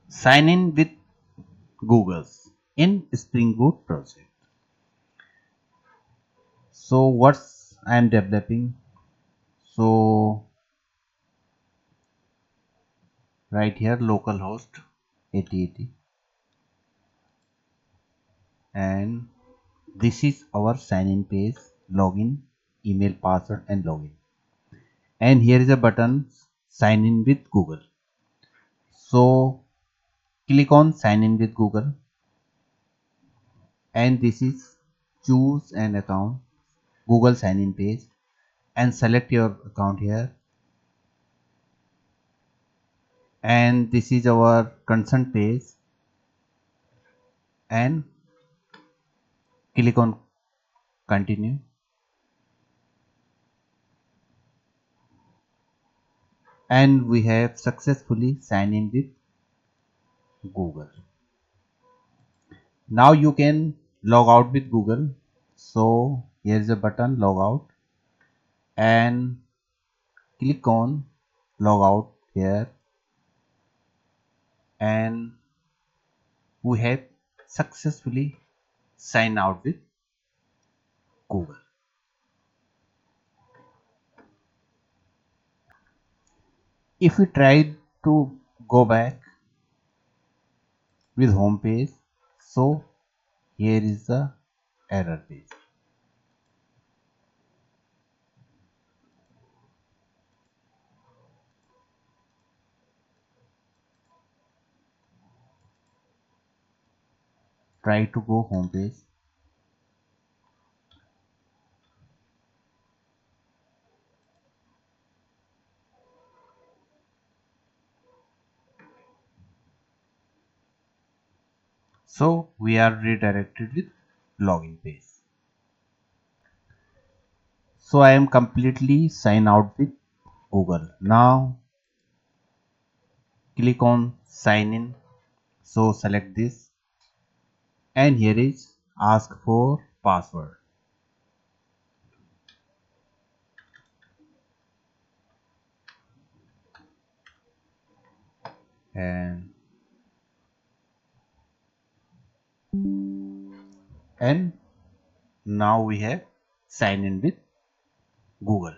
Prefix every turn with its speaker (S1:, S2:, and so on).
S1: sign in with Google's in Spring Boot project. So what's I am developing? So right here localhost 8080, and this is our sign in page, login, email, password and login. And here is a button sign in with Google. So click on sign in with Google, and this is choose an account, Google sign in page, and select your account here. And this is our consent page, and click on continue. And we have successfully signed in with Google. Now you can log out with Google. So here is a button log out, and click on log out here, and we have successfully signed out with Google. If we try to go back with home page, so here is the error page. Try to go home page. So we are redirected with login page. So I am completely signed out with Google. Now click on sign in. So select this, and here is ask for password. And now we have signed in with Google.